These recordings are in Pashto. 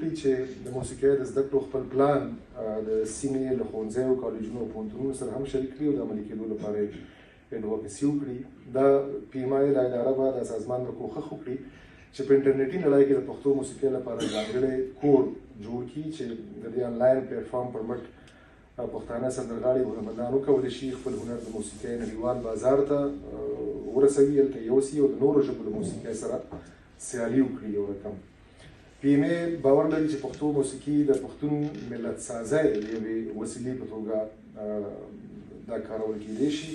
وکړي چې د موسیقۍ د زده کړو خپل پلان د سیمې له ښوونځیو کالجونو او پوهنتونونو سره هم شریک کړي او د عملي کېدو لپاره یې اډوکسي وکړي. دا PMI دا اداره به دا سازمان به کوښښ وکړي چې په انټرنیټي نړۍ کې د پښتو موسیقۍ لپاره ځانګړی کور جوړ کړي چې د دې آنلاین پلیټفارم پر مټ پښتانه سندرغاړي او هنرمندان وکولی شي خپل هنر د موسیقۍ نړیوال بازار ته ورسوي، هلته یوسي او د نورو ژبو د موسیقۍ سره سیالي وکړي. یو رقم PMI باور لري چې پښتو موسیقي د پښتون ملت سازۍ د یوې وسیلې په توګه دا کارول کیدی شي.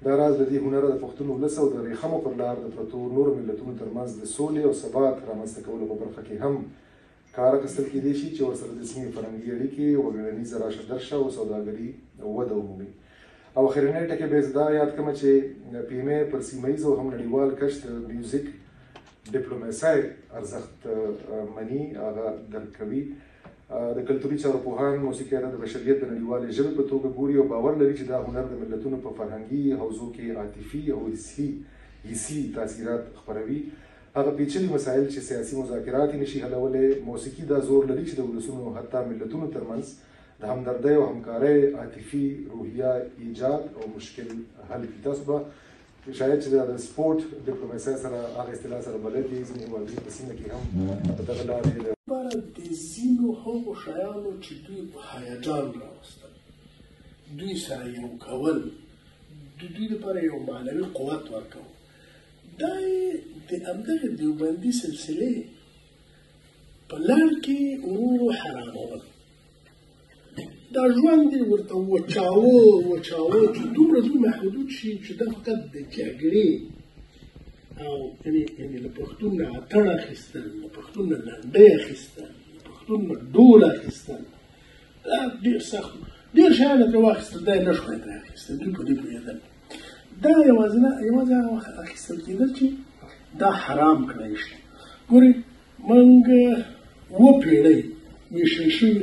دا راز د دې هنر د پښتون ولس او د ریښمو پر لار د پرتو نورو ملتونو ترمنځ د سولې او ثبات رامنځته کولو په برخه کې هم کار اخیستل کیدی شي چې ورسره د سیمې فرهنګي اړیکې، وګړنیزه راشه درشه او سوداګري وده ومومي. او اخرنی ټکی به زه دا یاد کړم چې PMI پر سیمه ییز او هم نړیوال کچ د میوزیک ډیپلوماسۍ ارزښت مني، هغه درک کوي. د کلتوري چارو پوهان موسیقۍ ته د بشریت د نړیوالې ژبې په توګه ګوري او باور لري چې دا هنر د ملتونو په فرهنګي حوزو کې عاطفي او حسي تاثیرات خپروي. هغه پیچلي مسایل چې سیاسي مذاکرات یې نشي حلولی، موسیقي دا زور لري چې د ولسونو حتی ملتونو ترمنځ د همدردۍ او همکارۍ عاطفي روحیه ایجاد او مشکل حل کړي. تاسو به شاید چې د سپورټ ډیپلوماسۍ سره هغه اصطلاح سره بلد دي، ځینې هېوادونه په سیمه کې هم په دغه لارې لپاره د ځینو هغو شیانو چې دوی په هیجان راوستل، دوی سره یو کول، د دوی لپاره یو معنوي قوت ورکول، دا یې د همدغې دیوبندي سلسلې په لړ کې ورو حرامول. دا ژوند یې ورته وچاوه چې دومره دوی محدود شي چې دا فقط د جګړې او یعنې له پښتون نه اتڼ اخیستل، له پښتون نه لنډۍ اخیستل، له پښتون نه ډول اخیستل، دا ډېر سخت ډېر شیان یې ترې واخیستل، دا یې نه شوای ترې اخیستل، دوی په دې پوهېدل. دا یوازې هغه وخت اخیستل کېدل چې دا حرام کړی شي. ګورئ موږ 7 پېړۍ ویشل شوي